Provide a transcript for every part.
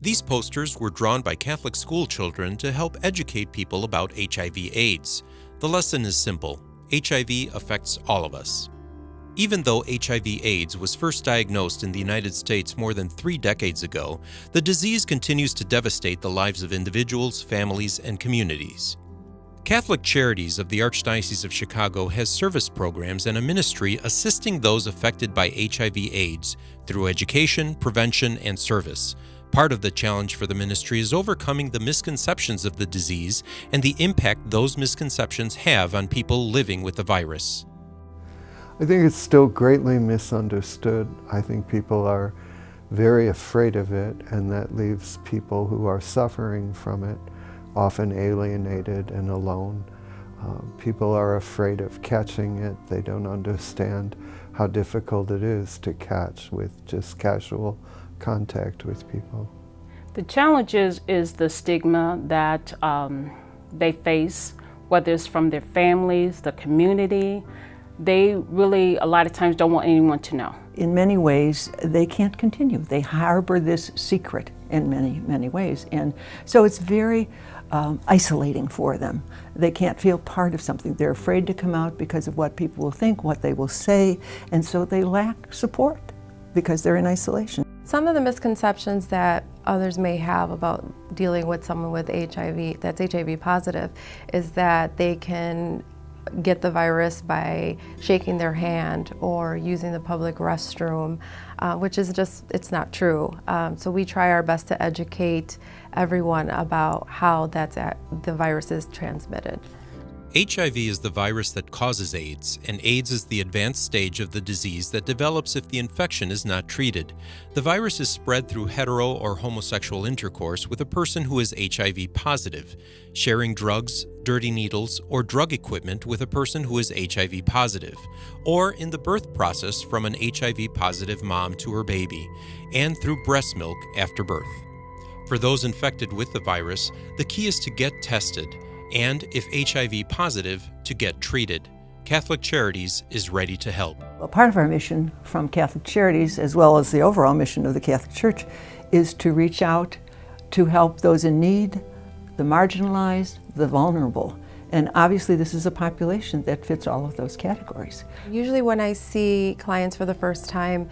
These posters were drawn by Catholic school children to help educate people about HIV/AIDS. The lesson is simple: HIV affects all of us. Even though HIV/AIDS was first diagnosed in the United States more than 3 decades ago, the disease continues to devastate the lives of individuals, families, and communities. Catholic Charities of the Archdiocese of Chicago has service programs and a ministry assisting those affected by HIV/AIDS through education, prevention, and service. Part of the challenge for the ministry is overcoming the misconceptions of the disease and the impact those misconceptions have on people living with the virus. I think it's still greatly misunderstood. I think people are very afraid of it, and that leaves people who are suffering from it often alienated and alone. People are afraid of catching it. They don't understand how difficult it is to catch with just casual contact with people. The challenge is the stigma that they face, whether it's from their families, the community. They really, a lot of times, don't want anyone to know. In many ways, they can't continue. They harbor this secret in many, many ways. And so it's very isolating for them. They can't feel part of something. They're afraid to come out because of what people will think, what they will say, and so they lack support because they're in isolation. Some of the misconceptions that others may have about dealing with someone with HIV, that's HIV positive, is that they can get the virus by shaking their hand or using the public restroom, which is just, it's not true. So we try our best to educate everyone about how the virus is transmitted. HIV is the virus that causes AIDS, and AIDS is the advanced stage of the disease that develops if the infection is not treated. The virus is spread through hetero or homosexual intercourse with a person who is HIV positive, sharing drugs, dirty needles, or drug equipment with a person who is HIV positive, or in the birth process from an HIV positive mom to her baby, and through breast milk after birth. For those infected with the virus, the key is to get tested, and if HIV positive, to get treated. Catholic Charities is ready to help. Well, part of our mission from Catholic Charities, as well as the overall mission of the Catholic Church, is to reach out to help those in need, the marginalized, the vulnerable. And obviously this is a population that fits all of those categories. Usually when I see clients for the first time,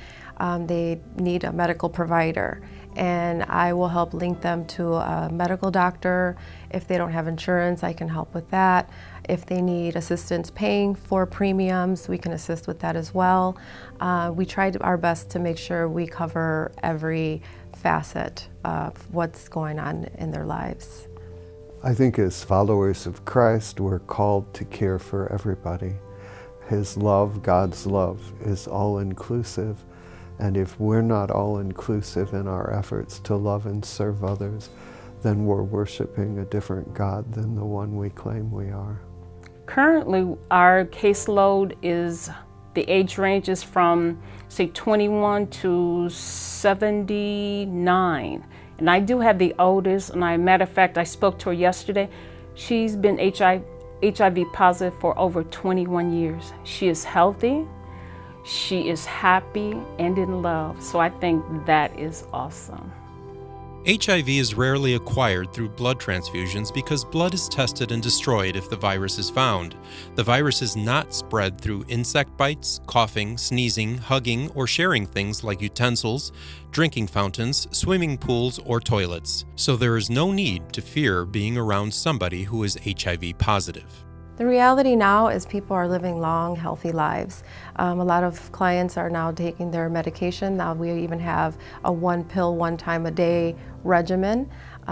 they need a medical provider, and I will help link them to a medical doctor. If they don't have insurance, I can help with that. If they need assistance paying for premiums, we can assist with that as well. We try our best to make sure we cover every facet of what's going on in their lives. I think as followers of Christ, we're called to care for everybody. His love, God's love, is all-inclusive. And if we're not all-inclusive in our efforts to love and serve others, then we're worshiping a different God than the one we claim we are. Currently, our caseload is, the age range is from, say, 21 to 79. And I do have the oldest, and matter of fact, I spoke to her yesterday. She's been HIV positive for over 21 years. She is healthy. She is happy and in love, so I think that is awesome. HIV is rarely acquired through blood transfusions because blood is tested and destroyed if the virus is found. The virus is not spread through insect bites, coughing, sneezing, hugging, or sharing things like utensils, drinking fountains, swimming pools, or toilets. So there is no need to fear being around somebody who is HIV positive. The reality now is people are living long, healthy lives. A lot of clients are now taking their medication. Now we even have a 1 pill, 1 time a day regimen.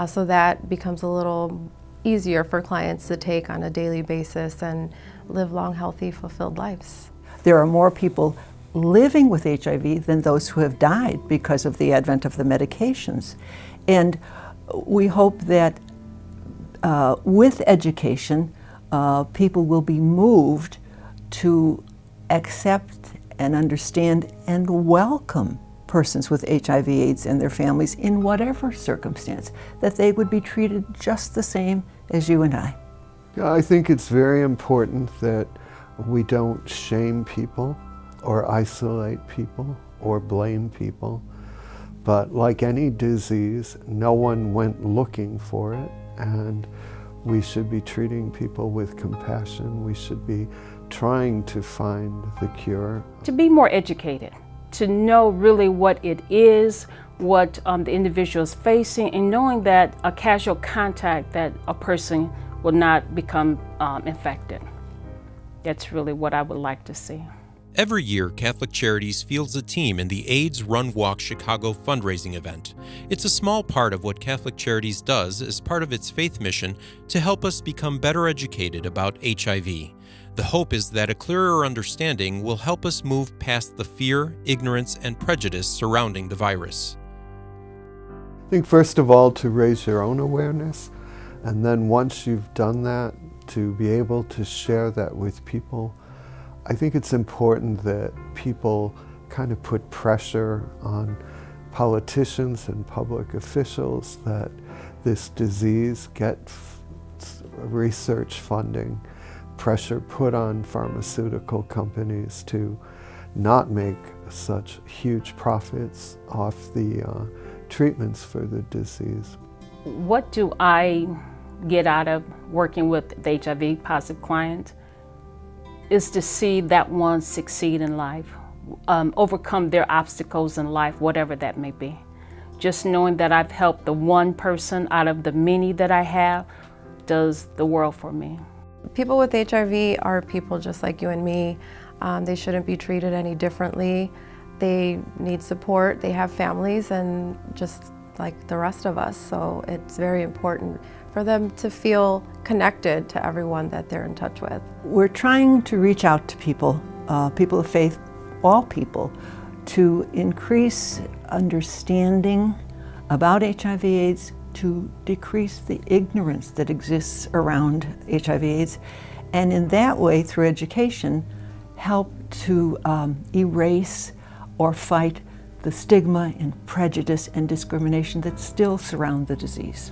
So that becomes a little easier for clients to take on a daily basis and live long, healthy, fulfilled lives. There are more people living with HIV than those who have died because of the advent of the medications. And we hope that with education, people will be moved to accept and understand and welcome persons with HIV/AIDS and their families in whatever circumstance, that they would be treated just the same as you and I. Yeah, I think it's very important that we don't shame people or isolate people or blame people, But like any disease, no one went looking for it, and we should be treating people with compassion. We should be trying to find the cure. To be more educated, to know really what it is, what the individual is facing, and knowing that a casual contact, that a person will not become infected. That's really what I would like to see. Every year, Catholic Charities fields a team in the AIDS Run Walk Chicago fundraising event. It's a small part of what Catholic Charities does as part of its faith mission to help us become better educated about HIV. The hope is that a clearer understanding will help us move past the fear, ignorance, and prejudice surrounding the virus. I think first of all to raise your own awareness, and then once you've done that, to be able to share that with people. I think it's important that people kind of put pressure on politicians and public officials that this disease get research funding, pressure put on pharmaceutical companies to not make such huge profits off the treatments for the disease. What do I get out of working with the HIV positive client? Is to see that one succeed in life, overcome their obstacles in life, whatever that may be. Just knowing that I've helped the one person out of the many that I have does the world for me. People with HIV are people just like you and me. They shouldn't be treated any differently. They need support, they have families, and just like the rest of us. So it's very important for them to feel connected to everyone that they're in touch with. We're trying to reach out to people, people of faith, all people, to increase understanding about HIV/AIDS, to decrease the ignorance that exists around HIV/AIDS, and in that way, through education, help to erase or fight the stigma and prejudice and discrimination that still surround the disease.